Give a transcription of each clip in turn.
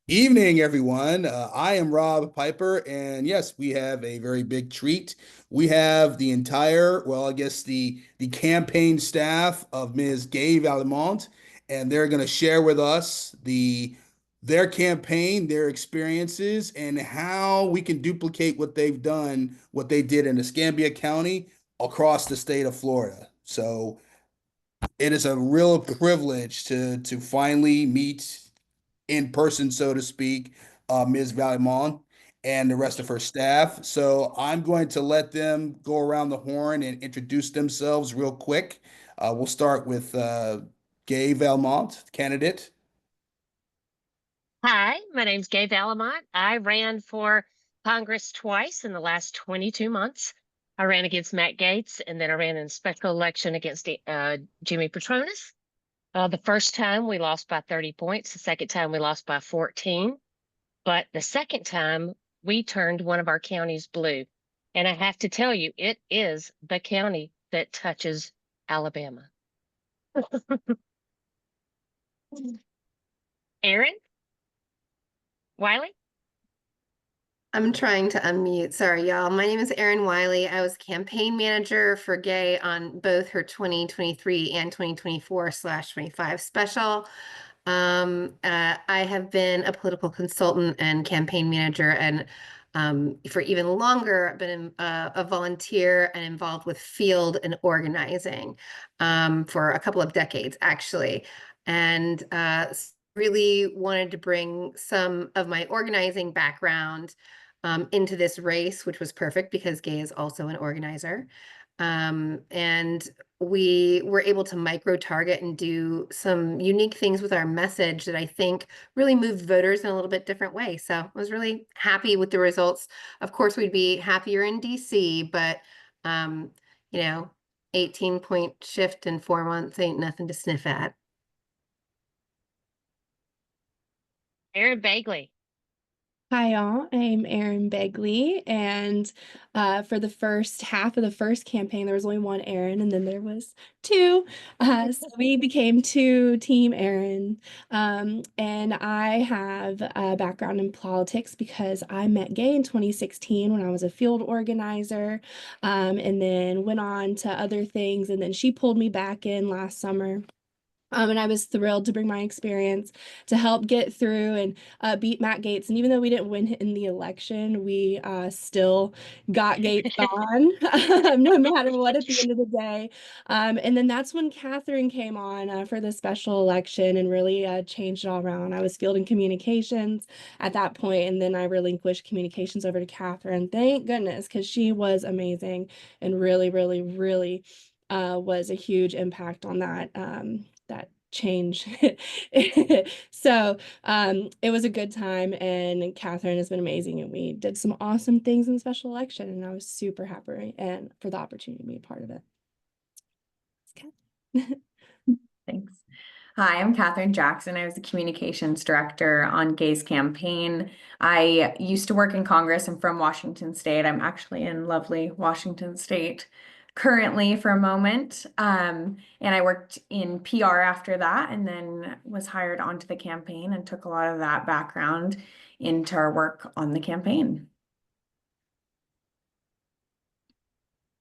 Evening, everyone. I am Rob Piper, and yes, we have a very big treat. We have the entire, well, I guess the campaign staff of Ms. Gay VALIMONT, and they're going to share with us their campaign, their experiences, and how we can duplicate what they've done, what they did in Escambia County across the state of Florida. So it is a real privilege to finally meet in person, so to speak, Ms. Valimon and the rest of her staff. So I'm going to let them go around the horn and introduce themselves real quick. We'll start with Gay Valmont, candidate. Hi, my name's Gay Valimont. I ran for Congress twice in the last 22 months. I ran against Matt Gaetz, and then I ran in a special election against Jimmy Petronis. The first time we lost by 30 points. The second time we lost by 14. But the second time we turned one of our counties blue. And I have to tell you, it is the county that touches Alabama. Aaron Wiley? I'm trying to unmute. Sorry, y'all. My name is Erin Wiley. I was campaign manager for Gay on both her 2023 and 2024/25 special. I have been a political consultant and campaign manager, and for even longer, I've been a volunteer and involved with field and organizing for a couple of decades, actually. And really wanted to bring some of my organizing background into this race, which was perfect because Gay is also an organizer. And we were able to micro target and do some unique things with our message that I think really moved voters in a little bit different way. So I was really happy with the results. Of course, we'd be happier in DC, but um, you know, 18-point shift in 4 months ain't nothing to sniff at. Aaron Bagley. Hi, y'all. I'm Erin Begley, and for the first half of the first campaign, there was only one Erin, and then there was two. So we became two Team Erin. And I have a background in politics because I met Gay in 2016 when I was a field organizer, and then went on to other things, and then she pulled me back in last summer. And I was thrilled to bring my experience to help get through and beat Matt Gaetz. And even though we didn't win in the election, we still got Gaetz on, no matter what at the end of the day. And then that's when Catherine came on for the special election and really changed it all around. I was fielding communications at that point, and then I relinquished communications over to Catherine. Thank goodness, because she was amazing and really, really, really was a huge impact on that change. So it was a good time, and Catherine has been amazing, and we did some awesome things in the special election, and I was super happy and for the opportunity to be a part of it. Thanks. Hi, I'm Catherine Jackson. I was the communications director on Gay's campaign. I used to work in Congress. I'm from Washington State. I'm actually in lovely Washington State currently for a moment. And I worked in PR after that, and then was hired onto the campaign and took a lot of that background into our work on the campaign.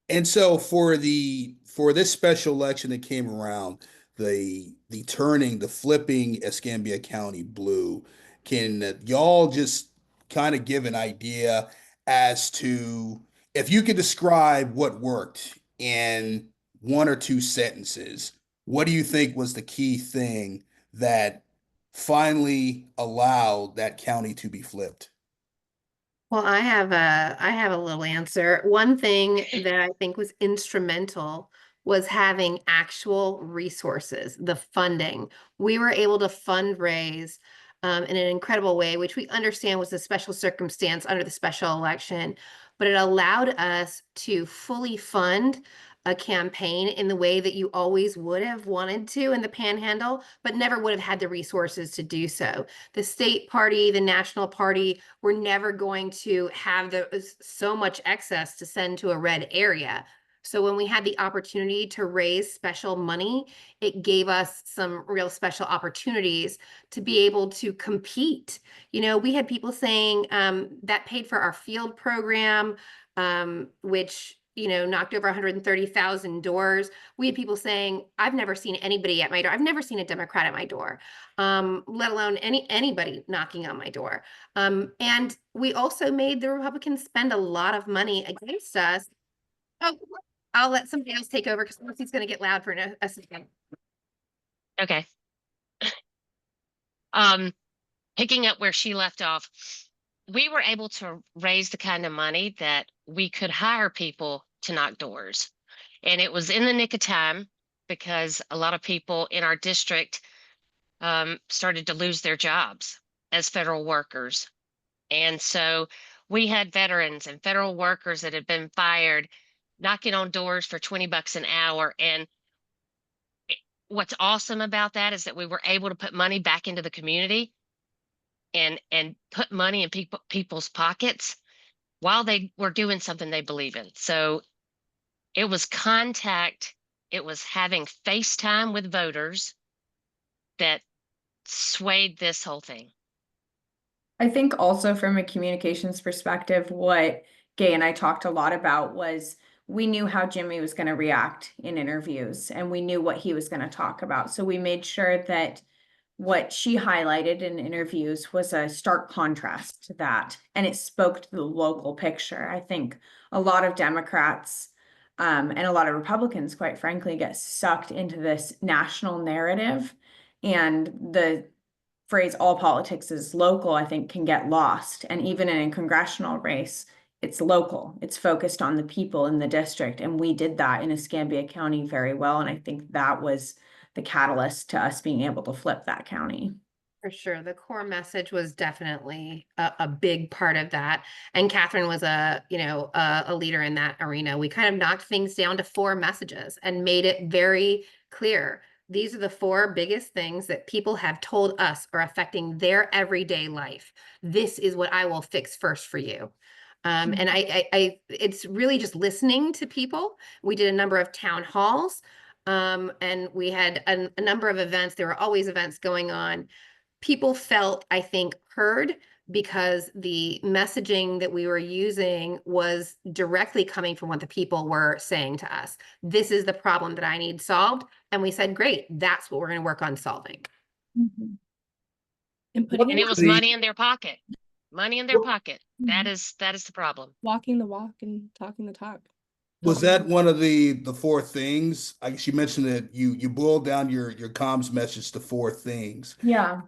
And so for this special election that came around, the turning, the flipping Escambia County blue, can y'all just kind of give an idea as to if you could describe what worked in one or two sentences, what do you think was the key thing that finally allowed that county to be flipped? Well, I have a little answer. One thing that I think was instrumental was having actual resources, the funding. We were able to fundraise in an incredible way, which we understand was a special circumstance under the special election, but it allowed us to fully fund a campaign in the way that you always would have wanted to in the Panhandle, but never would have had the resources to do so. The state party, the national party, were never going to have so much excess to send to a red area. So when we had the opportunity to raise special money, it gave us some real special opportunities to be able to compete. We had people saying that paid for our field program, which knocked over 130,000 doors. We had people saying, I've never seen anybody at my door. I've never seen a Democrat at my door, let alone anybody knocking on my door. And we also made the Republicans spend a lot of money against us. Oh, I'll let somebody else take over because Lucy's going to get loud for a second. Okay. Um, Picking up where she left off, we were able to raise the kind of money that we could hire people to knock doors. And it was in the nick of time because a lot of people in our district started to lose their jobs as federal workers. And so we had veterans and federal workers that had been fired knocking on doors for 20 bucks an hour. And what's awesome about that is that we were able to put money back into the community and put money in people's pockets while they were doing something they believe in. So it was contact, it was having FaceTime with voters that swayed this whole thing. I think also from a communications perspective, what Gay and I talked a lot about was we knew how Jimmy was going to react in interviews and we knew what he was going to talk about. So we made sure that what she highlighted in interviews was a stark contrast to that, and it spoke to the local picture. I think a lot of Democrats and a lot of Republicans, quite frankly, get sucked into this national narrative, and the phrase all politics is local, I think, can get lost. And even in a congressional race, it's local. It's focused on the people in the district. And we did that in Escambia County very well. And I think that was the catalyst to us being able to flip that county. For sure. The core message was definitely a big part of that. And Catherine was a leader in that arena. We kind of knocked things down to 4 messages and made it very clear. These are the 4 biggest things that people have told us are affecting their everyday life. This is what I will fix first for you. And it's really just listening to people. We did a number of town halls, and we had a number of events. There were always events going on. People felt, I think, heard because the messaging that we were using was directly coming from what the people were saying to us. This is the problem that I need solved. And we said, great, that's what we're going to work on solving. Mm-hmm. And putting And it was money in their pocket. Money in their pocket. Mm-hmm. That is the problem. Walking the walk and talking the talk. Was that one of the 4 things? I guess you mentioned that you boiled down your comms message to 4 things. Yeah.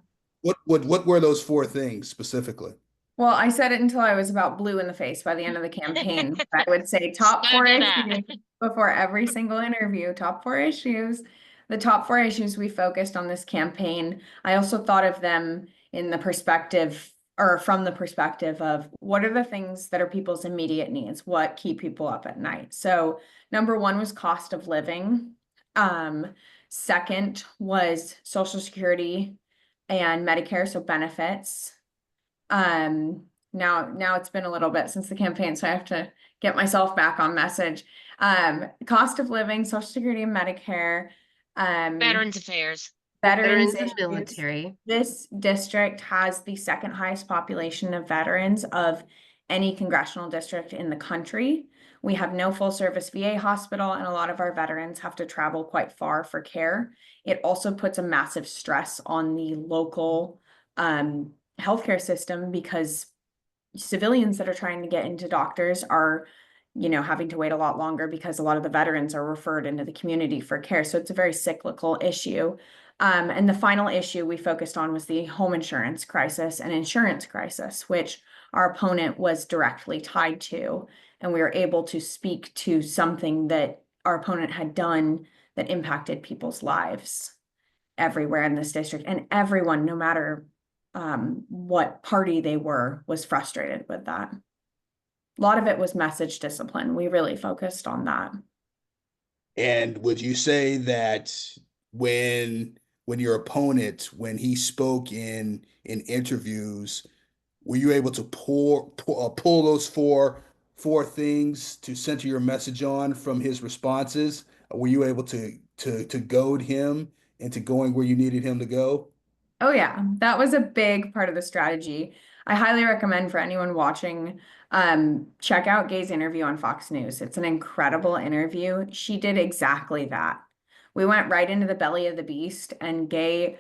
What were those 4 things specifically? Well, I said it until I was about blue in the face by the end of the campaign. I would say top 4 issues before every single interview, top 4 issues. The top 4 issues we focused on this campaign. I also thought of them in the perspective or from the perspective of what are the things that are people's immediate needs? What keep people up at night? So number 1 was cost of living. Second was Social Security and Medicare, so benefits. Now it's been a little bit since the campaign, so I have to get myself back on message. Cost of living, Social Security and Medicare, Veterans Affairs. Veterans and issues. military. This district has the 2nd highest population of veterans of any congressional district in the country. We have no full service VA hospital, and a lot of our veterans have to travel quite far for care. It also puts a massive stress on the local healthcare system because civilians that are trying to get into doctors are, having to wait a lot longer because a lot of the veterans are referred into the community for care. So it's a very cyclical issue. And the final issue we focused on was the home insurance crisis and insurance crisis, which our opponent was directly tied to. And we were able to speak to something that our opponent had done that impacted people's lives everywhere in this district. And everyone, no matter what party they were, was frustrated with that. A lot of it was message discipline. We really focused on that. And would you say that when your opponent, when he spoke in interviews, were you able to pull those 4 four things to center your message on from his responses? Were you able to goad him into going where you needed him to go? Oh yeah, that was a big part of the strategy. I highly recommend for anyone watching, check out Gay's interview on Fox News. It's an incredible interview. She did exactly that. We went right into the belly of the beast, and Gay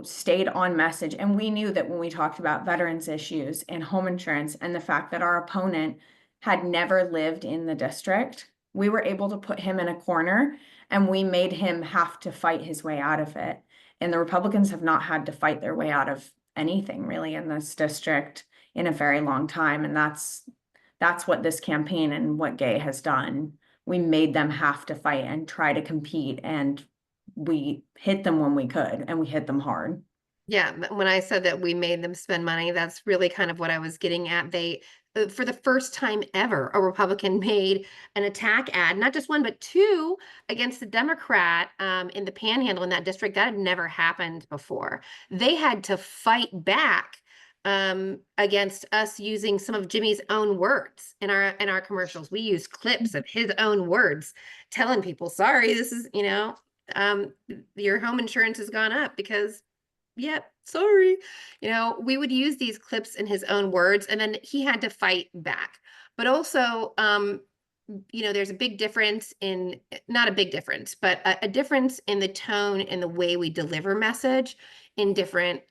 stayed on message. And we knew that when we talked about veterans issues and home insurance and the fact that our opponent had never lived in the district, we were able to put him in a corner, and we made him have to fight his way out of it. And the Republicans have not had to fight their way out of anything really in this district in a very long time. And that's what this campaign and what Gay has done. We made them have to fight and try to compete, and we hit them when we could, and we hit them hard. Yeah, when I said that we made them spend money, that's really kind of what I was getting at. They, for the first time ever, a Republican made an attack ad, not just one, but two against the Democrat in the Panhandle in that district. That had never happened before. They had to fight back against us using some of Jimmy's own words in our commercials. We use clips of his own words telling people, sorry, this is, your home insurance has gone up because yep, sorry. We would use these clips in his own words, and then he had to fight back. But also, there's a big difference in, not a big difference, but a difference in the tone and the way we deliver message in different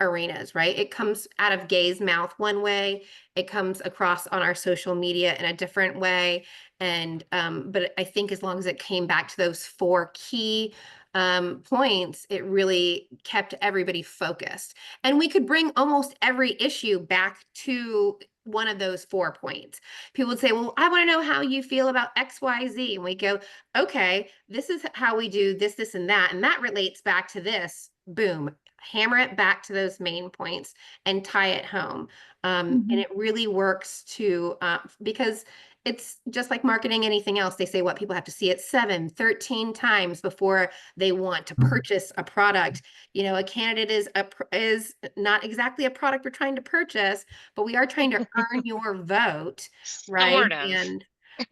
arenas, right? It comes out of Gay's mouth one way, it comes across on our social media in a different way. And but I think as long as it came back to those four key points, it really kept everybody focused. And we could bring almost every issue back to one of those 4 points. People would say, well, I want to know how you feel about XYZ. And we go, okay, this is how we do this, this, and that. And that relates back to this. Boom, hammer it back to those main points and tie it home. And it really works to, because it's just like marketing anything else. They say what people have to see it 7, 13 times before they want to purchase a product. A candidate is not exactly a product we're trying to purchase, but we are trying to earn your vote, right? Sort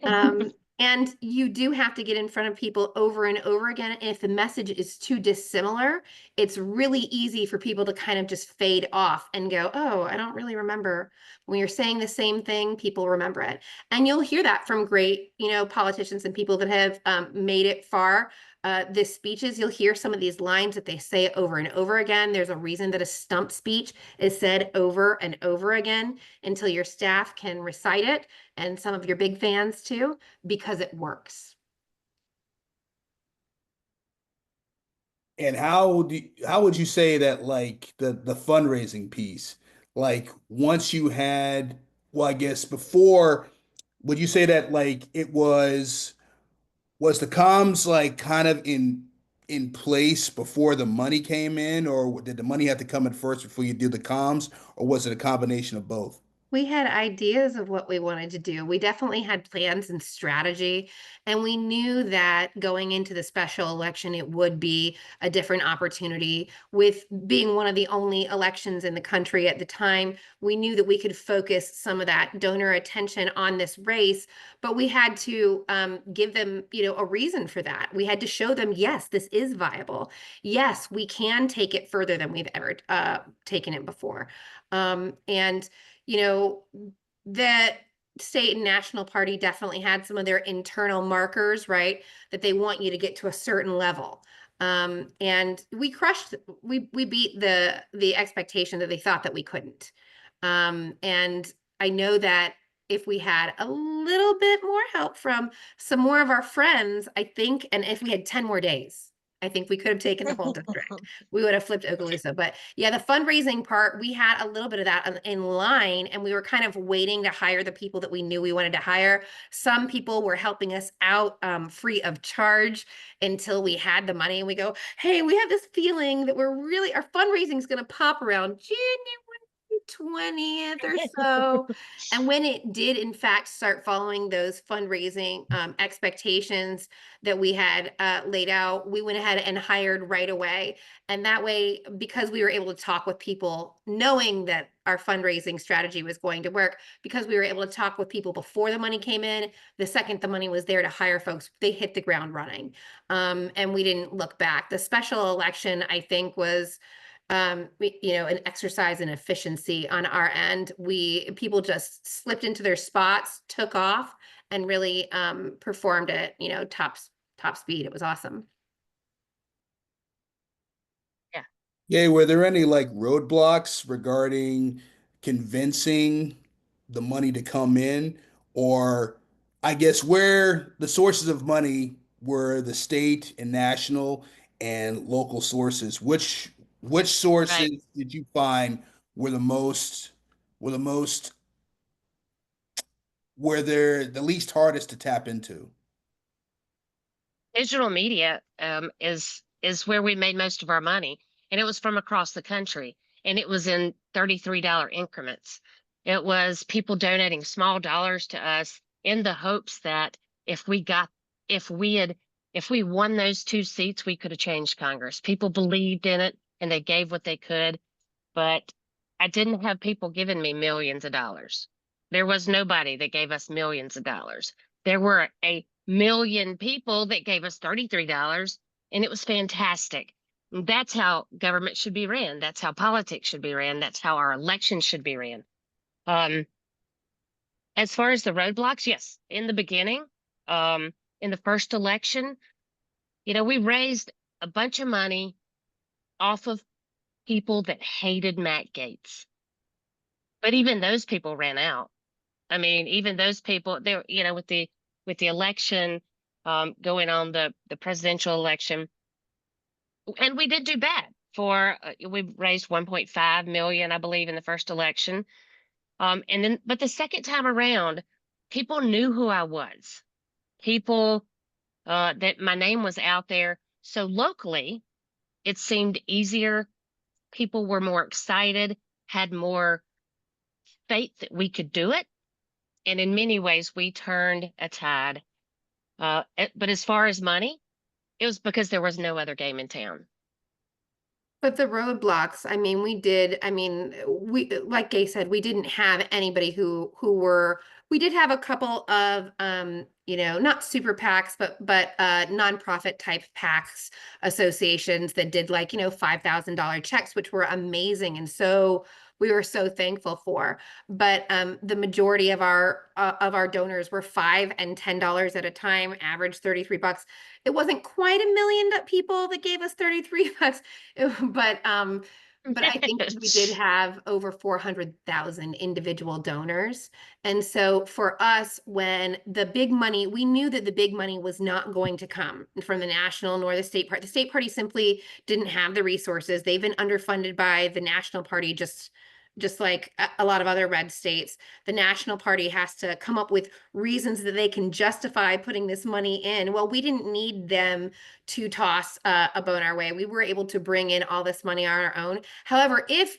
of. And you do have to get in front of people over and over again. And if the message is too dissimilar, it's really easy for people to kind of just fade off and go, oh, I don't really remember. When you're saying the same thing, people remember it. And you'll hear that from great, politicians and people that have made it far. The speeches, you'll hear some of these lines that they say over and over again. There's a reason that a stump speech is said over and over again until your staff can recite it, and some of your big fans too, because it works. And how would you say that, like, the fundraising piece, like, once you had, well, I guess before, would you say that, like, it was the comms, like, kind of in place before the money came in, or did the money have to come in first before you did the comms, or was it a combination of both? We had ideas of what we wanted to do. We definitely had plans and strategy, and we knew that going into the special election, it would be a different opportunity. With being one of the only elections in the country at the time, we knew that we could focus some of that donor attention on this race, but we had to give them, a reason for that. We had to show them, yes, this is viable. Yes, we can take it further than we've ever taken it before. And that state and national party definitely had some of their internal markers, right? That they want you to get to a certain level. And we beat the expectation that they thought that we couldn't. And I know that if we had a little bit more help from some more of our friends, I think, and if we had 10 more days, I think we could have taken the whole district. We would have flipped Okaloosa. But yeah, the fundraising part, we had a little bit of that in line, and we were kind of waiting to hire the people that we knew we wanted to hire. Some people were helping us out free of charge until we had the money, and we go, hey, we have this feeling that our fundraising is going to pop around January, 20th or so. And when it did, in fact, start following those fundraising expectations that we had laid out, we went ahead and hired right away. And that way, because we were able to talk with people, knowing that our fundraising strategy was going to work, because we were able to talk with people before the money came in, the second the money was there to hire folks, they hit the ground running. And we didn't look back. The special election, I think, was an exercise in efficiency on our end. People just slipped into their spots, took off, and really performed at top speed. It was awesome. Yeah. Yeah, were there any like roadblocks regarding convincing the money to come in? Or I guess where the sources of money were the state and national and local sources. Which Right. sources did you find were the most were they're the least hardest to tap into? Digital media is where we made most of our money, and it was from across the country, and it was in $33 increments. It was people donating small dollars to us in the hopes that if we got if we had if we won those two seats, we could have changed Congress. People believed in it and they gave what they could, but I didn't have people giving me millions of dollars. There was nobody that gave us millions of dollars. There were a million people that gave us $33, and it was fantastic. That's how government should be ran. That's how politics should be ran. That's how our elections should be ran. Um, as far as the roadblocks, yes, in the beginning, in the first election, we raised a bunch of money off of people that hated Matt Gaetz. But even those people ran out. I mean, even those people, they were, with the election going on, the presidential election, and we did do bad. We raised 1.5 million, I believe, in the first election. But the second time around, people knew who I was. People that my name was out there. So locally, it seemed easier. People were more excited, had more faith that we could do it. And in many ways, we turned a tide. But as far as money, it was because there was no other game in town. But the roadblocks, like Gay said, we didn't have anybody we did have a couple of, not super PACs, but nonprofit type PACs associations that did like, $5,000 checks, which were amazing. And so we were so thankful for. But the majority of our donors were $5 and $10 at a time, average $33. It wasn't quite a million people that gave us $33, but I think we did have over 400,000 individual donors. And so for us, when we knew that the big money was not going to come from the national nor the state party. The state party simply didn't have the resources. They've been underfunded by the national party, just like a lot of other red states. The national party has to come up with reasons that they can justify putting this money in. Well, we didn't need them to toss a bone our way. We were able to bring in all this money on our own. However, if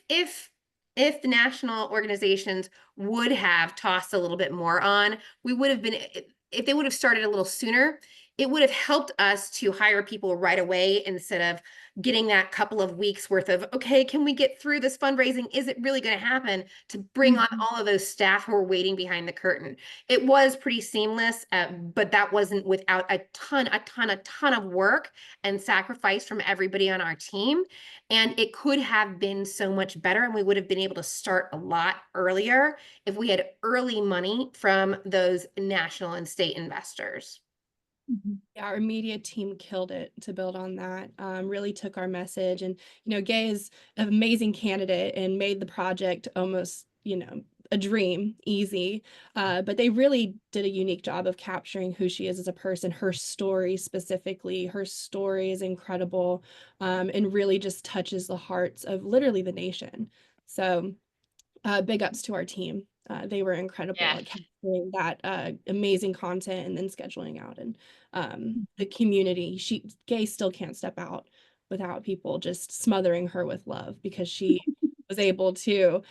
the national organizations would have tossed a little bit more on, we would have been, if they would have started a little sooner, it would have helped us to hire people right away instead of getting that couple of weeks worth of, okay, can we get through this fundraising? Is it really going to happen? To bring on all of those staff who are waiting behind the curtain. It was pretty seamless, but that wasn't without a ton of work and sacrifice from everybody on our team. And it could have been so much better, and we would have been able to start a lot earlier if we had early money from those national and state investors. Yeah, our media team killed it to build on that. Really took our message, and Gay is an amazing candidate and made the project almost a dream easy. But they really did a unique job of capturing who she is as a person, her story specifically. Her story is incredible, and really just touches the hearts of literally the nation. So big ups to our team. They were incredible Yeah. at capturing that amazing content and then scheduling out, and the community. Gay still can't step out without people just smothering her with love, because she was able to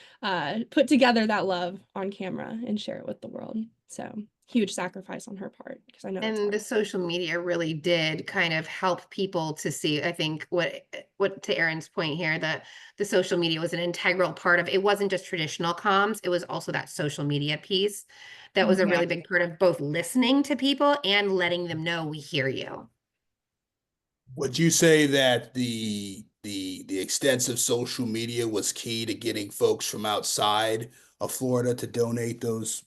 put together that love on camera and share it with the world. So huge sacrifice on her part, because I know it's And hard. the social media really did kind of help people to see, I think what to Erin's point here, that the social media was an integral part of, it wasn't just traditional comms, it was also that social media piece. That was a Yeah. really big part of both listening to people and letting them know we hear you. Would you say that the extensive social media was key to getting folks from outside of Florida to donate those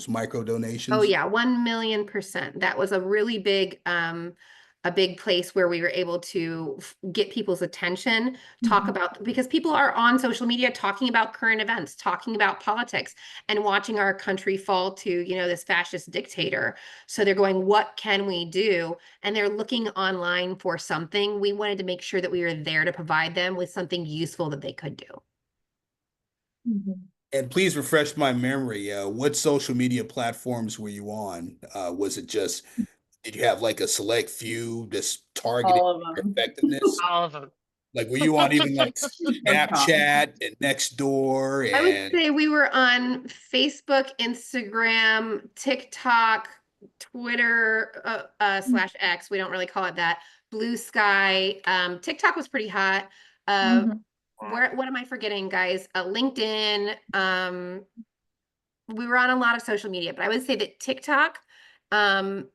micro Oh donations? yeah, 1,000,000%. That was a big place where we were able to get people's attention, talk about, because people are on social media talking about current events, talking about politics, and watching our country fall to, this fascist dictator. So they're going, what can we do? And they're looking online for something. We wanted to make sure that we were there to provide them with something useful that they could do. And please refresh my memory. What social media platforms were you on? Was it just, did you have like a select few just targeted All of them. effectiveness? All of them. Like, were you on even like TikTok. Snapchat and Nextdoor I would and say we were on Facebook, Instagram, TikTok, Twitter, slash X. We don't really call it that. Blue Sky. TikTok was pretty hot. Mhm. What am I forgetting, guys? LinkedIn. We were on a lot of social media, but I would say that TikTok, um,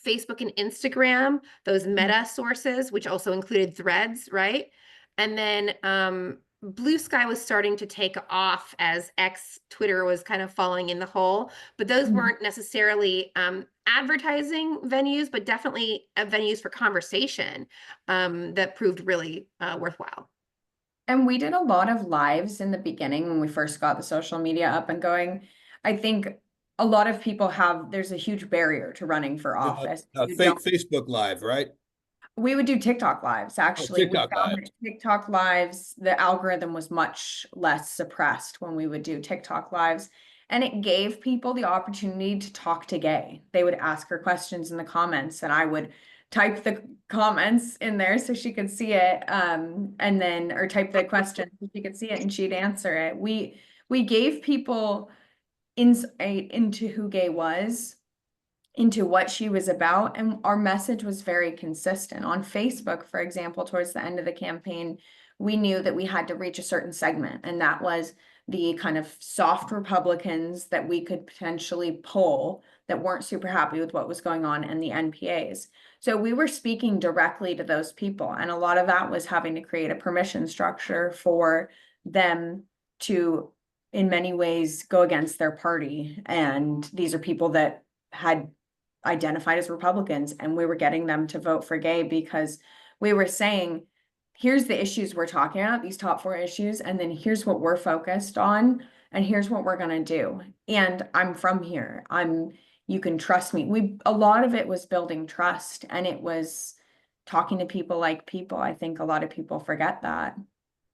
Facebook and Instagram, those meta sources, which also included threads, right? And then Blue Sky was starting to take off as X Twitter was kind of falling in the hole, but those weren't necessarily advertising venues, but definitely venues for conversation that proved really worthwhile. And we did a lot of lives in the beginning when we first got the social media up and going. I think a lot of people there's a huge barrier to running for office. You don't Facebook Live, right? We would do TikTok lives. Oh, Actually, we TikTok found Live. that TikTok lives, the algorithm was much less suppressed when we would do TikTok lives. And it gave people the opportunity to talk to Gay. They would ask her questions in the comments, and I would type the comments in there so she could see it. And then, or type the question so she could see it and she'd answer it. We gave people insight into who Gay was, into what she was about, and our message was very consistent. On Facebook, for example, towards the end of the campaign, we knew that we had to reach a certain segment, and that was the kind of soft Republicans that we could potentially pull that weren't super happy with what was going on, and the NPAs. So we were speaking directly to those people, and a lot of that was having to create a permission structure for them to, in many ways, go against their party. And these are people that had identified as Republicans, and we were getting them to vote for Gay because we were saying, here's the issues we're talking about, these top 4 issues, and then here's what we're focused on, and here's what we're gonna do. And I'm from here. You can trust me. A lot of it was building trust, and it was talking to people like people. I think a lot of people forget that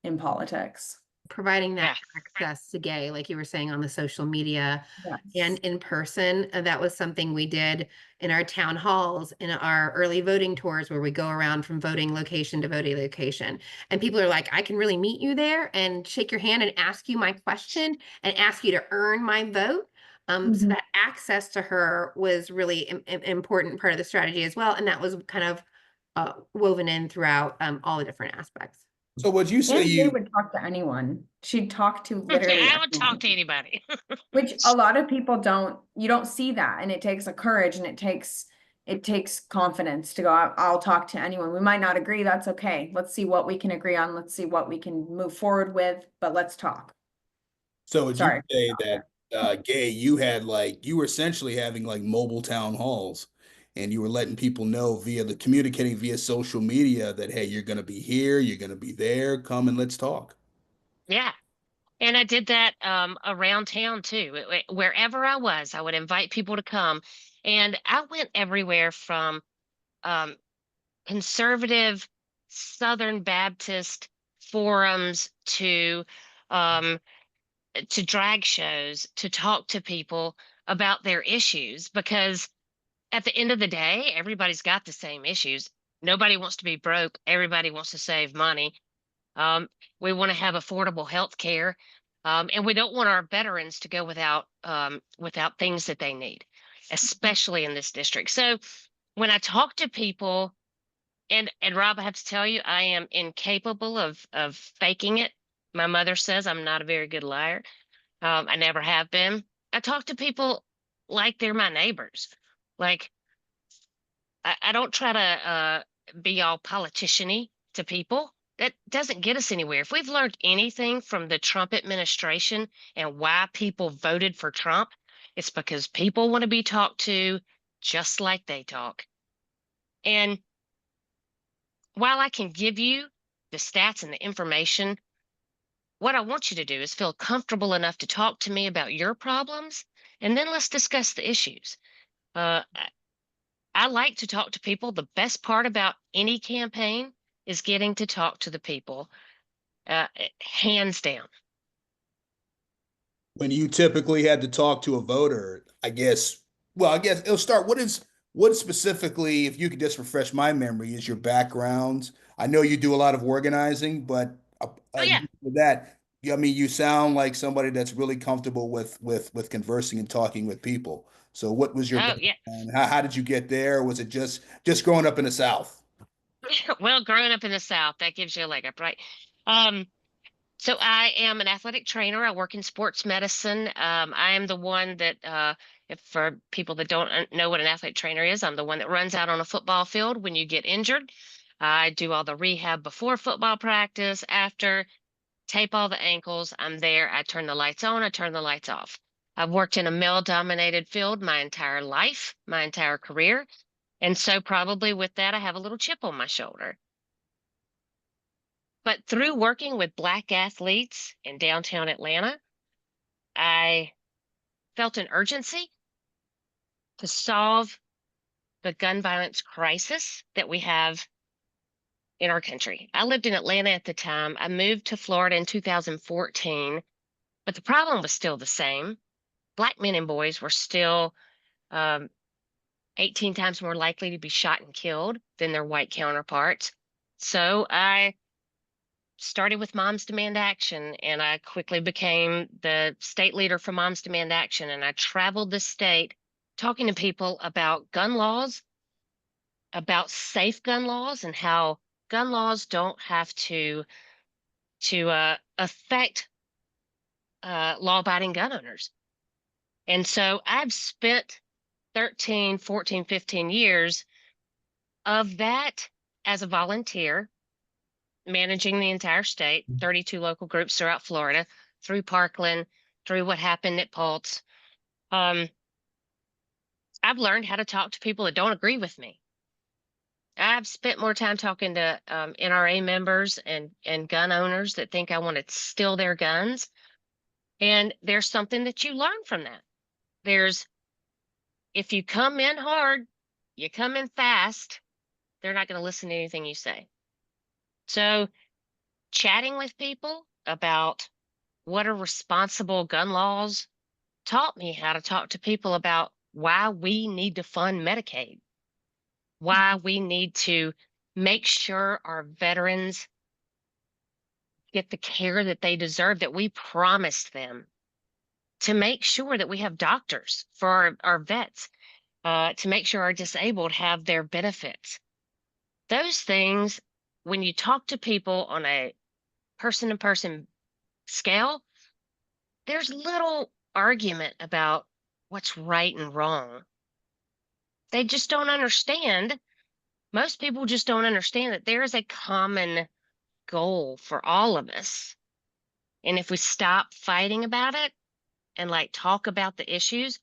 in politics. Providing that Yeah. access to Gay, like you were saying, on the social media Yes. and in person. That was something we did in our town halls, in our early voting tours, where we go around from voting location to voting location. And people are like, I can really meet you there and shake your hand and ask you my question and ask you to earn my vote. So that access to her was really an important part of the strategy as well. And that was kind of woven in throughout all the different aspects. So would you say And they you would talk to anyone. She'd talk to literally I would anyone. talk to anybody. Which a lot of people you don't see that. And it takes a courage, and it takes confidence to go out. I'll talk to anyone. We might not agree. That's okay. Let's see what we can agree on. Let's see what we can move forward with, but let's talk. So would you Sorry. say that Gay, you were essentially having like mobile town halls, and you were letting people know communicating via social media that, hey, you're gonna be here, you're gonna be there, come and let's talk. Yeah. And I did that around town too. Wherever I was, I would invite people to come. And I went everywhere from um, conservative Southern Baptist forums um, to drag shows to talk to people about their issues, because at the end of the day, everybody's got the same issues. Nobody wants to be broke. Everybody wants to save money. We want to have affordable health care. And we don't want our veterans to go without things that they need, especially in this district. So when I talk to people, and Rob, I have to tell you, I am incapable of faking it. My mother says I'm not a very good liar. I never have been. I talk to people like they're my neighbors. Like I don't try to be all politician-y to people. That doesn't get us anywhere. If we've learned anything from the Trump administration and why people voted for Trump, it's because people want to be talked to just like they talk. And while I can give you the stats and the information, what I want you to do is feel comfortable enough to talk to me about your problems, and then let's discuss the issues. I like to talk to people. The best part about any campaign is getting to talk to the people, hands down. When you typically had to talk to a voter, I guess it'll start. What specifically, if you could just refresh my memory, is your background? I know you do a lot of organizing, but Oh yeah. with that, I mean, you sound like somebody that's really comfortable with conversing and talking with people. So, what was your Oh yeah. background? How did you get there? Was it just growing up in the South? Well, growing up in the South, that gives you a leg up, right? Um, So I am an athletic trainer. I work in sports medicine. I am the one that, if for people that don't know what an athletic trainer is, I'm the one that runs out on a football field when you get injured. I do all the rehab before football practice, after, tape all the ankles. I'm there. I turn the lights on. I turn the lights off. I've worked in a male-dominated field my entire life, my entire career, and so probably with that, I have a little chip on my shoulder. But through working with Black athletes in downtown Atlanta, I felt an urgency to solve the gun violence crisis that we have in our country. I lived in Atlanta at the time. I moved to Florida in 2014, but the problem was still the same. Black men and boys were still um, 18 times more likely to be shot and killed than their white counterparts. So I started with Moms Demand Action, and I quickly became the state leader for Moms Demand Action. And I traveled the state talking to people about gun laws, about safe gun laws, and how gun laws don't have to affect law-abiding gun owners. And so I've spent 13, 14, 15 years of that as a volunteer managing the entire state, 32 local groups throughout Florida, through Parkland, through what happened at Pulse. Um, I've learned how to talk to people that don't agree with me. I've spent more time talking to NRA members and gun owners that think I want to steal their guns. And there's something that you learn from that. There's, if you come in hard, you come in fast, they're not going to listen to anything you say. So chatting with people about what are responsible gun laws taught me how to talk to people about why we need to fund Medicaid, why we need to make sure our veterans get the care that they deserve, that we promised them, to make sure that we have doctors for our vets, to make sure our disabled have their benefits. Those things, when you talk to people on a person to person scale, there's little argument about what's right and wrong. They just don't understand. Most people just don't understand that there is a common goal for all of us. And if we stop fighting about it and like talk about the issues,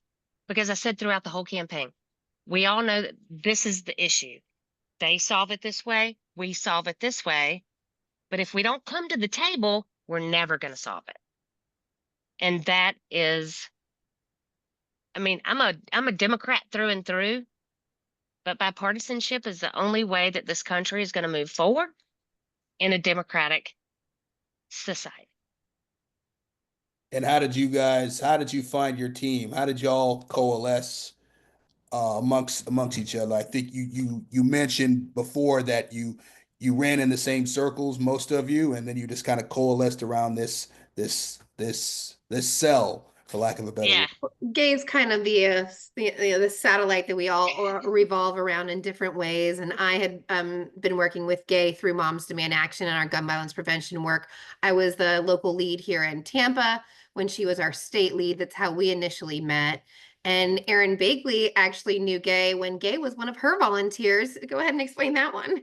because I said throughout the whole campaign, we all know that this is the issue. They solve it this way, we solve it this way. But if we don't come to the table, we're never going to solve it. And that is, I mean, I'm a Democrat through and through, but bipartisanship is the only way that this country is going to move forward in a democratic society. And how did you find your team? How did y'all coalesce amongst each other? I think you mentioned before that you ran in the same circles, most of you, and then you just kind of coalesced around this cell, for lack of a better Yeah. word. Gay's kind of the satellite that we all revolve around in different ways. And I had been working with Gay through Moms Demand Action and our gun violence prevention work. I was the local lead here in Tampa when she was our state lead. That's how we initially met. And Erin Bagley actually knew Gay when Gay was one of her volunteers. Go ahead and explain that one.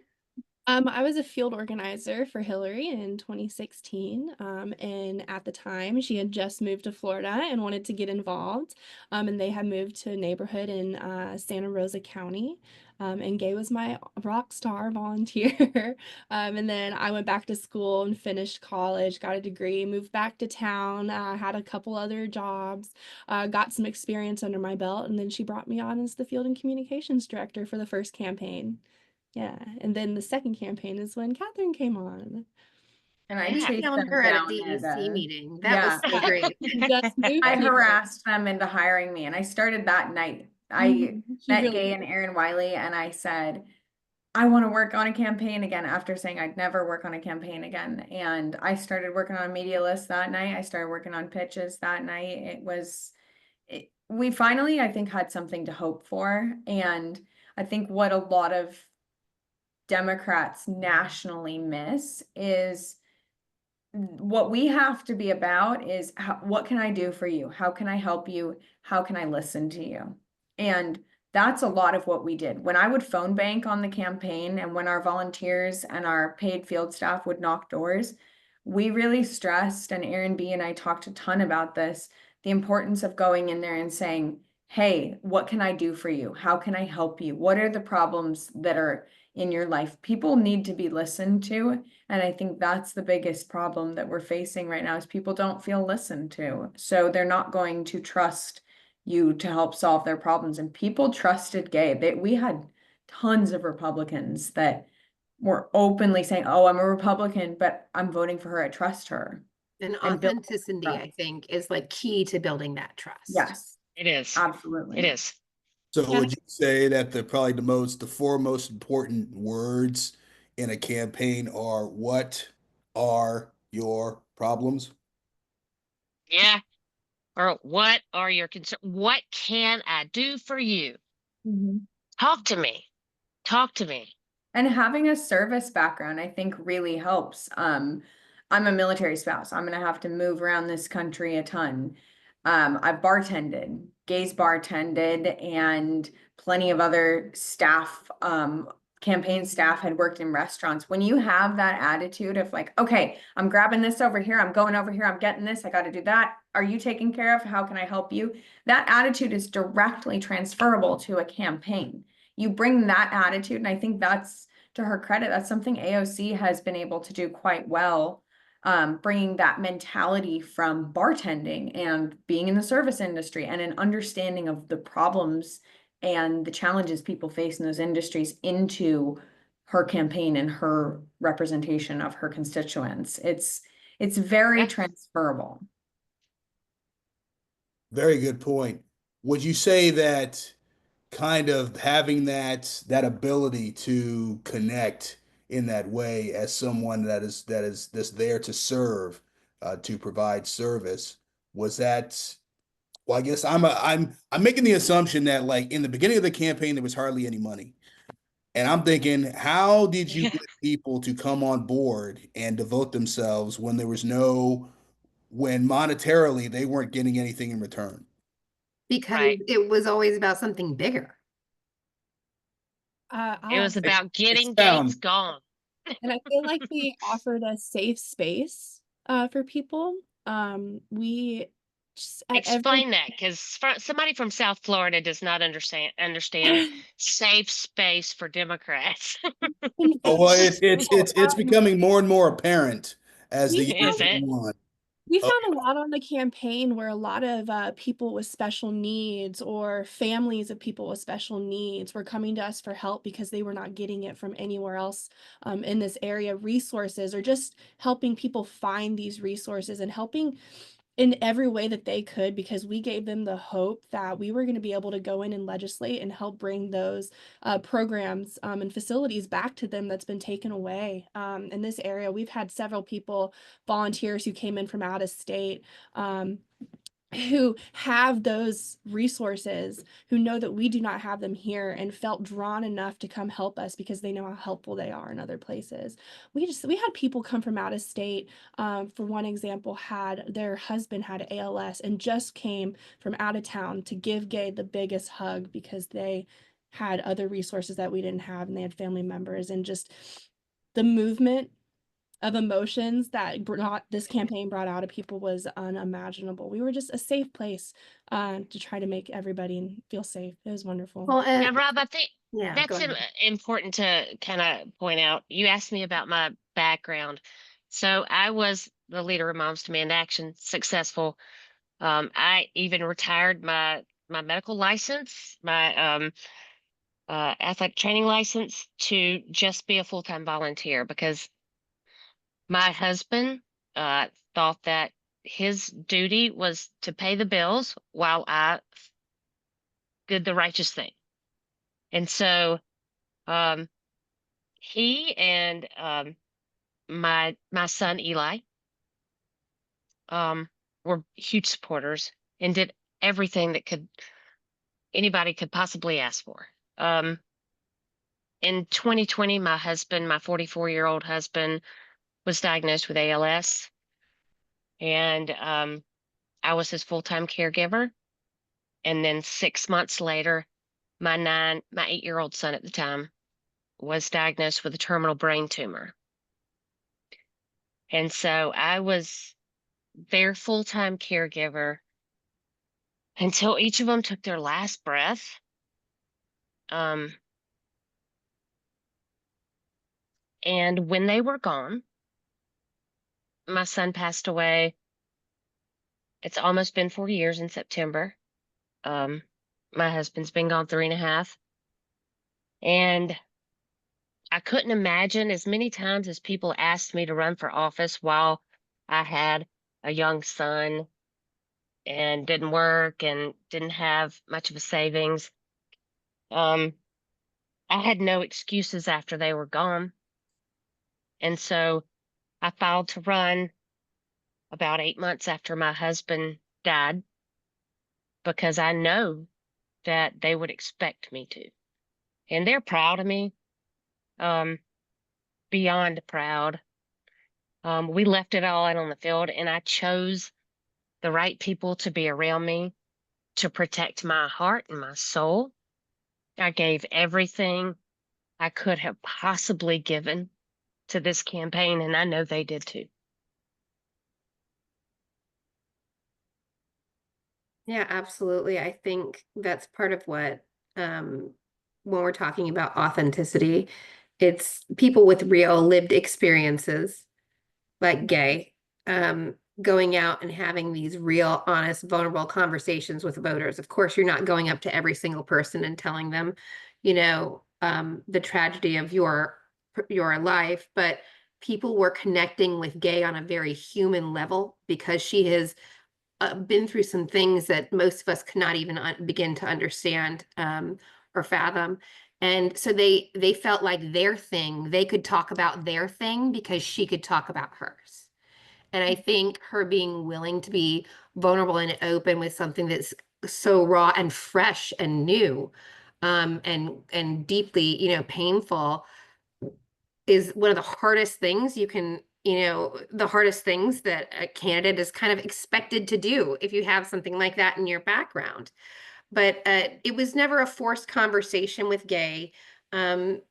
I was a field organizer for Hillary in 2016. And at the time, she had just moved to Florida and wanted to get involved. And they had moved to a neighborhood in Santa Rosa County. And Gay was my rock star volunteer. And then I went back to school and finished college, got a degree, moved back to town, had a couple other jobs, got some experience under my belt. And then she brought me on as the field and communications director for the first campaign. Yeah, and then the second campaign is when Catherine came on. And I We Yeah. chased found them her at a down DEC meeting. That was yeah. so great. She just moved I here. harassed them into hiring me, and I started that night. I She met really Gay and Erin Wiley, and I said, I want to work on a campaign again after saying I'd never work on a campaign again. And I started working on media lists that night. I started working on pitches that night. We finally, I think, had something to hope for. And I think what a lot of Democrats nationally miss is what we have to be about is what can I do for you? How can I help you? How can I listen to you? And that's a lot of what we did. When I would phone bank on the campaign and when our volunteers and our paid field staff would knock doors, we really stressed, and Erin B and I talked a ton about this, the importance of going in there and saying, hey, what can I do for you? How can I help you? What are the problems that are in your life? People need to be listened to. And I think that's the biggest problem that we're facing right now is people don't feel listened to. So they're not going to trust you to help solve their problems. And people trusted Gay. We had tons of Republicans that were openly saying, oh, I'm a Republican, but I'm voting for her. I trust her. And And build authenticity, trust. I think, is like key to building that trust. Yes, It is. absolutely. It is. So Yeah. would you say that the four most important words in a campaign are what are your problems? Yeah. Or what are your concerns? What can I do for you? Mhm. Talk to me. Talk to me. And having a service background, I think, really helps. I'm a military spouse. I'm gonna have to move around this country a ton. I've bartended, Gays bartended, and plenty of other staff, campaign staff had worked in restaurants. When you have that attitude of like, okay, I'm grabbing this over here, I'm going over here, I'm getting this, I got to do that. Are you taken care of? How can I help you? That attitude is directly transferable to a campaign. You bring that attitude, and I think that's, to her credit, that's something AOC has been able to do quite well, bringing that mentality from bartending and being in the service industry and an understanding of the problems and the challenges people face in those industries into her campaign and her representation of her constituents. It's very Yeah. transferable. Very good point. Would you say that kind of having that ability to connect in that way as someone that's there to serve, to provide service, was that well, I guess I'm making the assumption that like in the beginning of the campaign there was hardly any money. And I'm thinking, how did you Yeah. get people to come on board and devote themselves when there was when monetarily they weren't getting anything in return? Because Right. it was always about something bigger. It was Ex- about getting Gates Expound. gone. And I feel like we offered a safe space for people. We just at every Explain that, because somebody from South Florida does not understand safe space for Democrats. Oh, well, it's um, becoming more and more apparent as the we years Is go it? on. We Oh, found a lot on the campaign where a lot of people with special needs or families of people with special needs were coming to us for help because they were not getting it from anywhere else in this area, resources, or just helping people find these resources and helping in every way that they could, because we gave them the hope that we were going to be able to go in and legislate and help bring those programs and facilities back to them that's been taken away. In this area, we've had several people, volunteers who came in from out of state, who have those resources, who know that we do not have them here, and felt drawn enough to come help us because they know how helpful they are in other places. We had people come from out of state. For one example, had their husband had ALS and just came from out of town to give Gay the biggest hug because they had other resources that we didn't have, and they had family members, and just the movement of emotions that this campaign brought out of people was unimaginable. We were just a safe place to try to make everybody feel safe. It was wonderful. Well, Yeah, Rob, I think yeah, go that's ahead. important to kind of point out. You asked me about my background. So I was the leader of Moms Demand Action, successful. I even retired my medical license, my athletic training license, to just be a full-time volunteer because my husband thought that his duty was to pay the bills while I did the righteous thing. And so um, he and my son Eli um, were huge supporters and did everything that anybody could possibly ask for. In 2020, my husband, my 44-year-old husband, was diagnosed with ALS, and I was his full-time caregiver. And then 6 months later, my 8-year-old son at the time was diagnosed with a terminal brain tumor. And so I was their full-time caregiver until each of them took their last breath. Um, and when they were gone, my son passed away. It's almost been 4 years in September. Um, my husband's been gone 3.5. And I couldn't imagine, as many times as people asked me to run for office while I had a young son and didn't work and didn't have much of a savings. I had no excuses after they were gone. And so I filed to run about 8 months after my husband died because I know that they would expect me to. And they're proud of me, um, beyond proud. We left it all out on the field, and I chose the right people to be around me to protect my heart and my soul. I gave everything I could have possibly given to this campaign, and I know they did too. Yeah, absolutely. I think that's part of what, when we're talking about authenticity, it's people with real lived experiences, like Gay, going out and having these real, honest, vulnerable conversations with voters. Of course, you're not going up to every single person and telling them, the tragedy of your life, but people were connecting with Gay on a very human level because she has been through some things that most of us could not even begin to understand or fathom. And so they felt like their thing, they could talk about their thing because she could talk about hers. And I think her being willing to be vulnerable and open with something that's so raw and fresh and new, and deeply, painful, is one of the hardest things you can, the hardest things that a candidate is kind of expected to do if you have something like that in your background. But it was never a forced conversation with Gay. Um,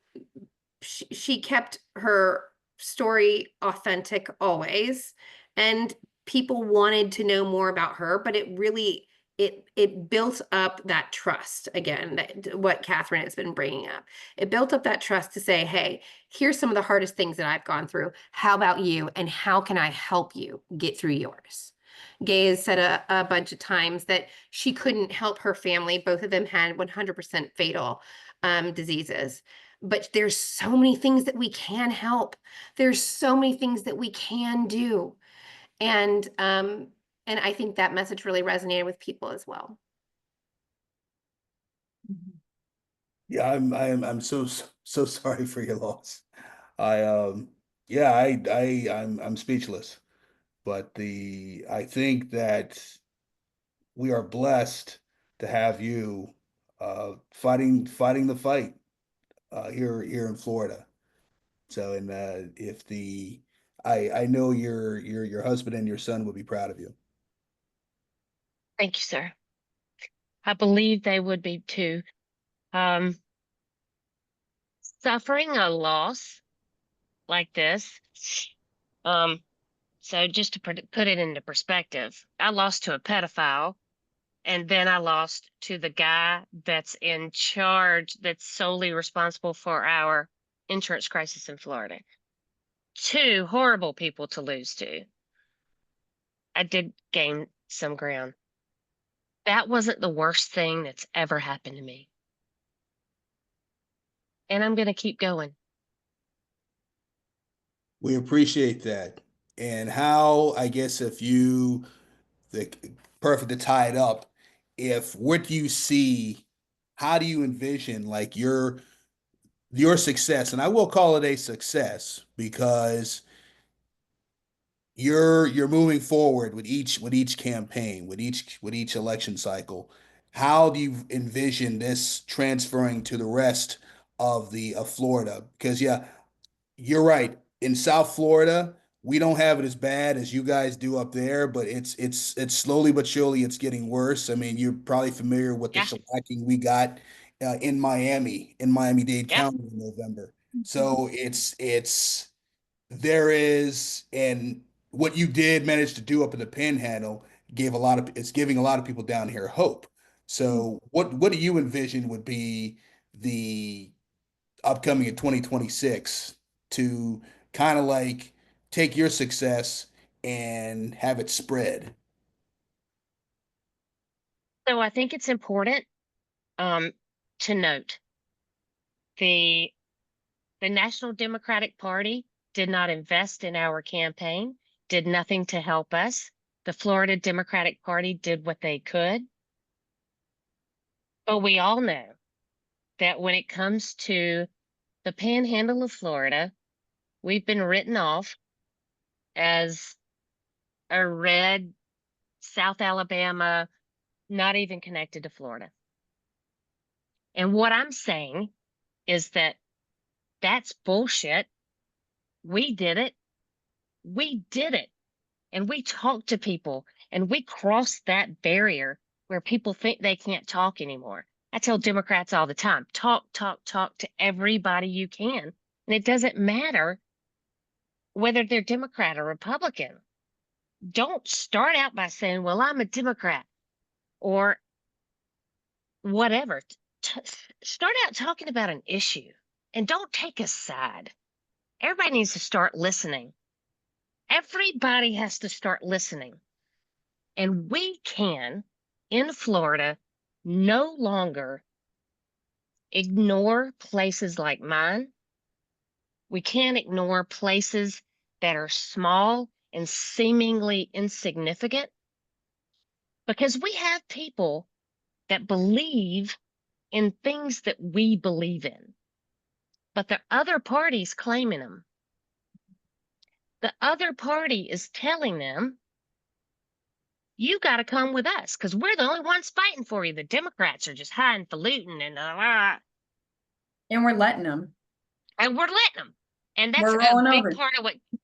she kept her story authentic always, and people wanted to know more about her, but it really it built up that trust again, that what Catherine has been bringing up. It built up that trust to say, hey, here's some of the hardest things that I've gone through. How about you? And how can I help you get through yours? Gay has said a bunch of times that she couldn't help her family. Both of them had 100% fatal diseases. But there's so many things that we can help. There's so many things that we can do. And And I think that message really resonated with people as well. Yeah, I'm so sorry for your loss. I yeah, I'm speechless. But I think that we are blessed to have you fighting the fight here in Florida. So and if the I know your husband and your son would be proud of you. Thank you, sir. I believe they would be too. Um, Suffering a loss like this, um, so just to put it into perspective, I lost to a pedophile, and then I lost to the guy that's in charge, that's solely responsible for our insurance crisis in Florida. Two horrible people to lose to. I did gain some ground. That wasn't the worst thing that's ever happened to me. And I'm going to keep going. We appreciate that. And how, I guess, if you, the perfect to tie it up, if what you see, how do you envision like your success? And I will call it a success because you're moving forward with each campaign, with each election cycle. How do you envision this transferring to the rest of the of Florida? Because yeah, you're right. In South Florida, we don't have it as bad as you guys do up there, but it's slowly but surely it's getting worse. I mean, you're probably familiar with the Yeah. shellacking we got in Miami-Dade Yeah. County in November. So it's there is, and what you did manage to do up in the Panhandle gave a lot of it's giving a lot of people down here hope. So what do you envision would be the upcoming in 2026 to kind of like take your success and have it spread? So I think it's important um, to note the the National Democratic Party did not invest in our campaign, did nothing to help us. The Florida Democratic Party did what they could. But we all know that when it comes to the panhandle of Florida, we've been written off as a red South Alabama, not even connected to Florida. And what I'm saying is that that's bullshit. We did it. We did it. And we talked to people and we crossed that barrier where people think they can't talk anymore. I tell Democrats all the time, talk, talk, talk to everybody you can. And it doesn't matter whether they're Democrat or Republican. Don't start out by saying, well, I'm a Democrat or whatever. Start out talking about an issue and don't take a side. Everybody needs to start listening. Everybody has to start listening. And we can, in Florida, no longer ignore places like mine. We can't ignore places that are small and seemingly insignificant because we have people that believe in things that we believe in, but the other party's claiming them. The other party is telling them, you got to come with us because we're the only ones fighting for you. The Democrats are just highfalutin and And we're letting them. and we're letting them. And We're rolling over.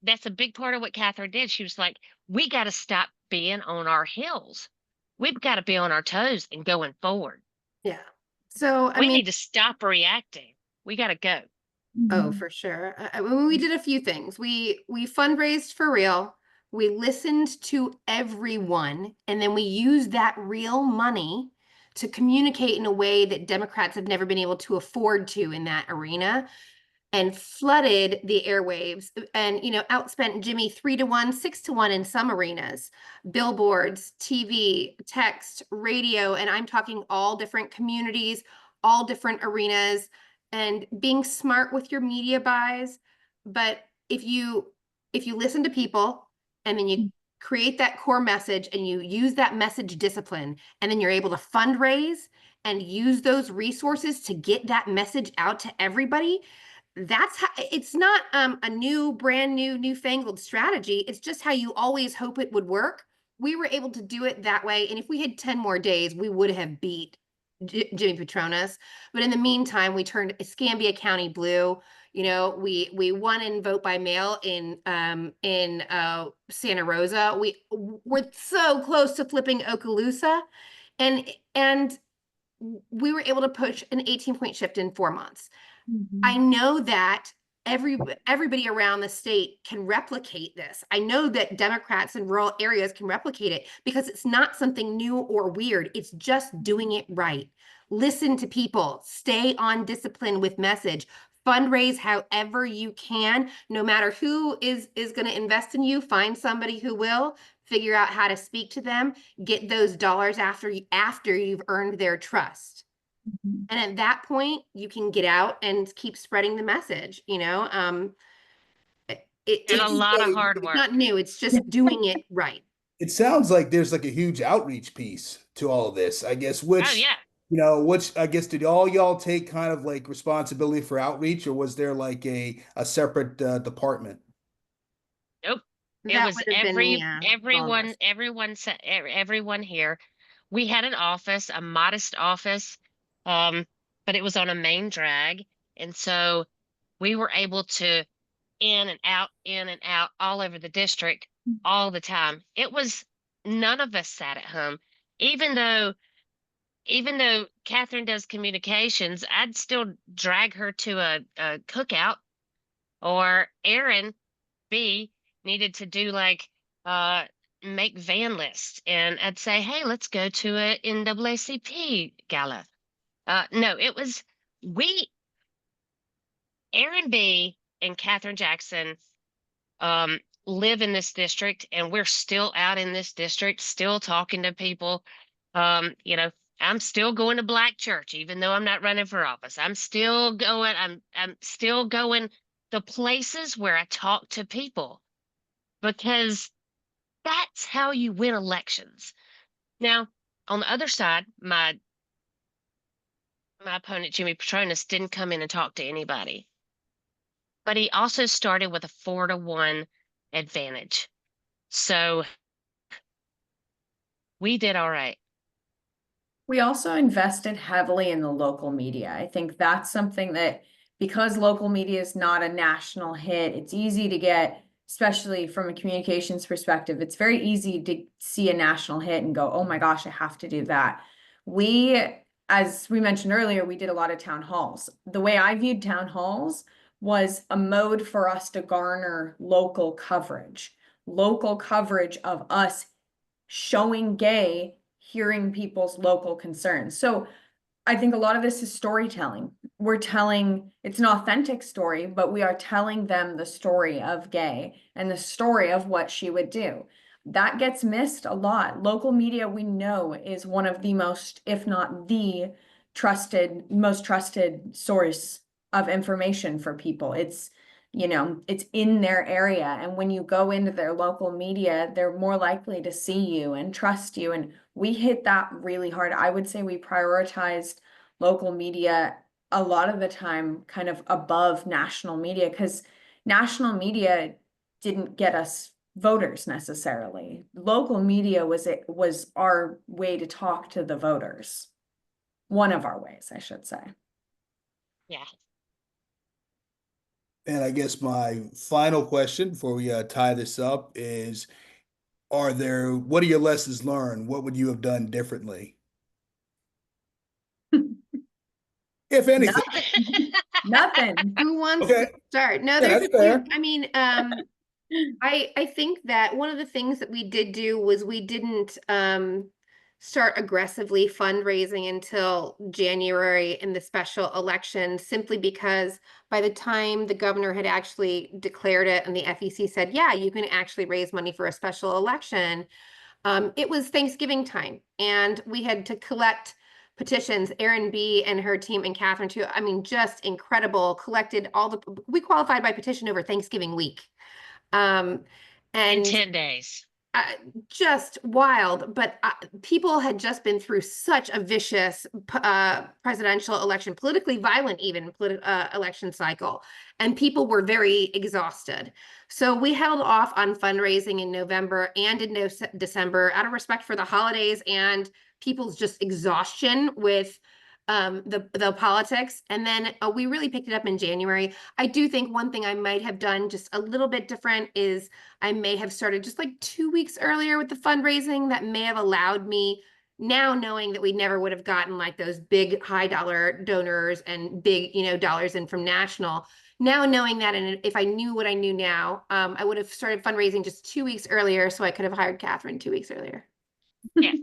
That's a big part of what Catherine did. She was like, we got to stop being on our heels. We've got to be on our toes and going forward. Yeah. So, I We mean, need to stop reacting. We got to go. oh, for sure. We did a few things. We fundraised for real. We listened to everyone, and then we used that real money to communicate in a way that Democrats have never been able to afford to in that arena, and flooded the airwaves and outspent Jimmy 3-1, 6-1 in some arenas, billboards, TV, text, radio, and I'm talking all different communities, all different arenas, and being smart with your media buys. But if you listen to people and then you create that core message and you use that message discipline, and then you're able to fundraise and use those resources to get that message out to everybody. That's how, it's not a brand new newfangled strategy. It's just how you always hope it would work. We were able to do it that way, and if we had 10 more days, we would have beat Jimmy Petronas. But in the meantime, we turned Escambia County blue. You know, we won in vote by mail in Santa Rosa. We're so close to flipping Okaloosa, and we were able to push an 18-point shift in 4 months. I know that everybody around the state can replicate this. I know that Democrats in rural areas can replicate it because it's not something new or weird. It's just doing it right. Listen to people, stay on discipline with message, fundraise however you can, no matter who is going to invest in you, find somebody who will, figure out how to speak to them, get those dollars after you've earned their trust. And at that point, you can get out and keep spreading the message, you know. And a lot of hard It's work. not new, it's just doing it right. It sounds like there's like a huge outreach piece to all of this, I guess, Oh yeah. which I guess did all y'all take kind of like responsibility for outreach, or was there like a separate department? Nope. It That was would have been, yeah, all of us. everyone here. We had an office, a modest office, but it was on a main drag. And so we were able to in and out all over the district all the time. It was none of us sat at home. Even though Catherine does communications, I'd still drag her to a cookout, or Aaron B needed to do like make van lists, and I'd say, hey, let's go to a NAACP gala. No, it was we Aaron B and Catherine Jackson live in this district, and we're still out in this district, still talking to people. You know, I'm still going to Black church, even though I'm not running for office. I'm still going. I'm still going the places where I talk to people, because that's how you win elections. Now, on the other side, my opponent Jimmy Petronas didn't come in and talk to anybody, but he also started with a 4-1 advantage. So we did all right. We also invested heavily in the local media. I think that's something that, because local media is not a national hit, it's easy to get, especially from a communications perspective, it's very easy to see a national hit and go, oh my gosh, I have to do that. We, as we mentioned earlier, we did a lot of town halls. The way I viewed town halls was a mode for us to garner local coverage of us showing gay, hearing people's local concerns. So I think a lot of this is storytelling. We're telling, it's an authentic story, but we are telling them the story of gay and the story of what she would do. That gets missed a lot. Local media, we know, is one of the most, if not the most trusted source of information for people. It's, you know, it's in their area. And when you go into their local media, they're more likely to see you and trust you. And we hit that really hard. I would say we prioritized local media a lot of the time kind of above national media, because national media didn't get us voters necessarily. Local media was our way to talk to the voters. One of our ways, I should say. Yeah. And I guess my final question before we tie this up is, what are your lessons learned? What would you have done differently? If anything. Nothing. Who wants Okay. to start? No, Yeah, there's that's fair. I mean, I think that one of the things that we did do was we didn't start aggressively fundraising until January in the special election, simply because by the time the governor had actually declared it and the FEC said, yeah, you can actually raise money for a special election, it was Thanksgiving time, and we had to collect petitions. Erin B and her team, and Catherine too, I mean, just incredible, collected we qualified by petition over Thanksgiving week. In And 10 days. uh, just wild. But people had just been through such a vicious presidential election, politically violent, even election cycle, and people were very exhausted. So we held off on fundraising in November and in December out of respect for the holidays and people's just exhaustion with the politics. And then we really picked it up in January. I do think one thing I might have done just a little bit different is I may have started just like 2 weeks earlier with the fundraising. That may have allowed me, now knowing that we never would have gotten like those big high dollar donors and big, dollars in from national. Now knowing that, and if I knew what I knew now, I would have started fundraising just 2 weeks earlier, so I could have hired Catherine 2 weeks earlier. Yeah.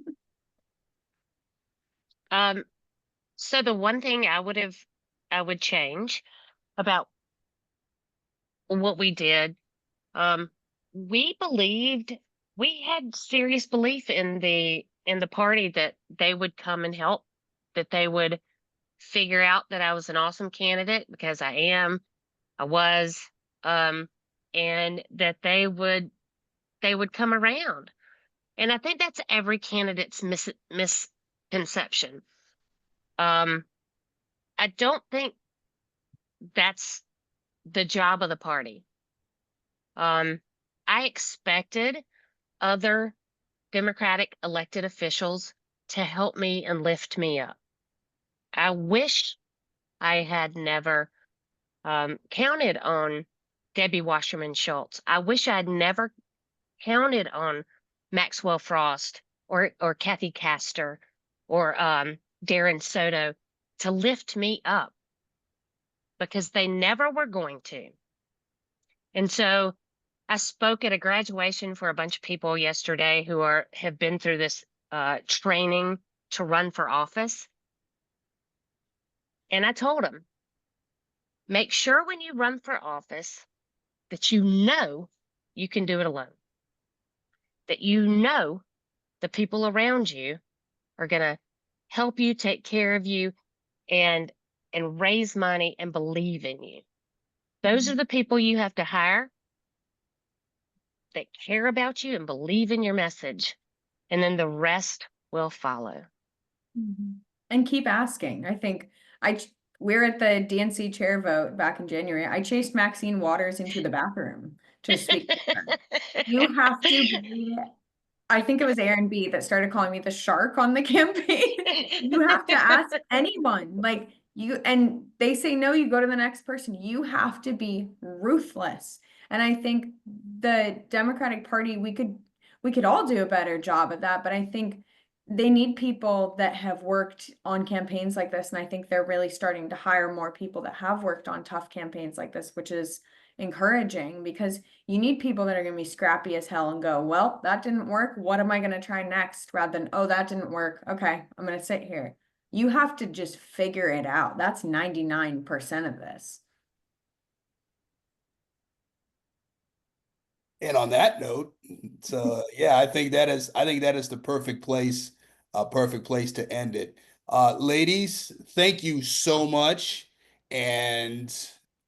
So the one thing I would change about what we did, we believed, we had serious belief in the party that they would come and help, that they would figure out that I was an awesome candidate, because I was, and that they would come around. And I think that's every candidate's misconception. I don't think that's the job of the party. I expected other Democratic elected officials to help me and lift me up. I wish I had never counted on Debbie Wasserman Schultz. I wish I'd never counted on Maxwell Frost or Kathy Castor or Darren Soto to lift me up, because they never were going to. And so I spoke at a graduation for a bunch of people yesterday who have been through this training to run for office. And I told them, make sure when you run for office that you know you can do it alone, that you know the people around you are going to help you, take care of you, and raise money and believe in you. Those are the people you have to hire that care about you and believe in your message, and then the rest will follow. And keep asking. I think we're at the DNC chair vote back in January. I chased Maxine Waters into the bathroom to speak to her. You have to be, I think it was Aaron B that started calling me the shark on the campaign. You have to ask anyone. Like and they say no, you go to the next person. You have to be ruthless. And I think the Democratic Party, we could all do a better job of that, but I think they need people that have worked on campaigns like this. And I think they're really starting to hire more people that have worked on tough campaigns like this, which is encouraging, because you need people that are going to be scrappy as hell and go, well, that didn't work. What am I going to try next? Rather than, oh, that didn't work. Okay, I'm going to sit here. You have to just figure it out. That's 99% of this. And on that note, so yeah, I think that is the perfect place to end it. Ladies, thank you so much. And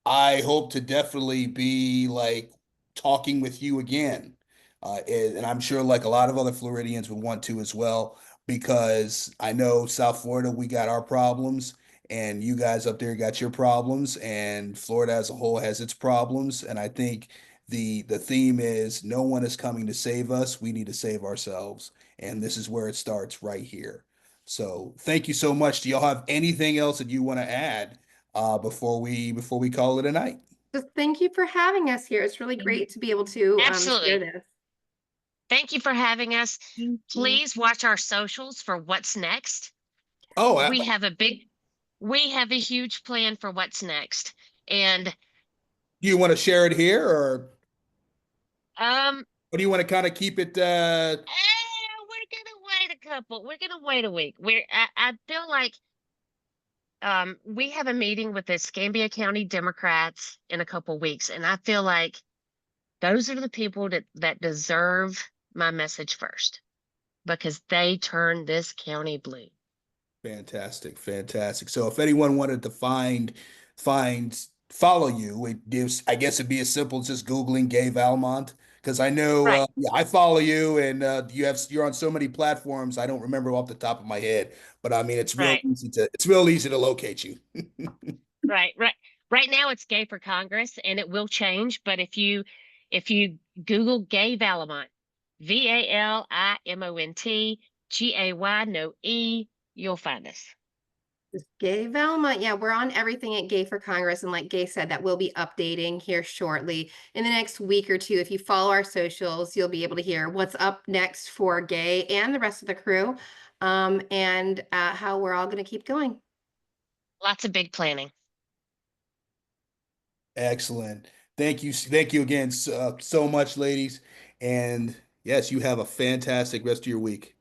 I hope to definitely be like talking with you again. And I'm sure like a lot of other Floridians would want to as well, because I know South Florida, we got our problems, and you guys up there got your problems, and Florida as a whole has its problems. And I think the theme is no one is coming to save us. We need to save ourselves. And this is where it starts, right here. So thank you so much. Do y'all have anything else that you want to add before we call it a night? Just thank you for having us here. It's really great to be able to share Absolutely. this. Thank you for having us. Thank you. Please watch our socials for what's next. Oh, We have a huge plan for what's next. And do you want to share it here, or um do you want to kind of keep it we're gonna wait a week. I feel like we have a meeting with the Escambia County Democrats in a couple weeks, and I feel like those are the people that deserve my message first, because they turn this county blue. Fantastic, fantastic. So if anyone wanted to follow you, it gives, I guess it'd be as simple as just Googling Gay Valmont, because I know Right, yeah, I follow you, and you're on so many platforms. I don't remember off the top of my head, but I mean right, it's real easy to locate you. right. Right now it's Gay for Congress and it will change, but if you Google Gay Valimont, VALIMONT, GAY, no E, you'll find us. Gay Velma, yeah, we're on everything at Gay for Congress, and like Gay said, that will be updating here shortly in the next week or two. If you follow our socials, you'll be able to hear what's up next for Gay and the rest of the crew, and how we're all going to keep going. Lots of big planning. Excellent. Thank you again so much, ladies. And yes, you have a fantastic rest of your week.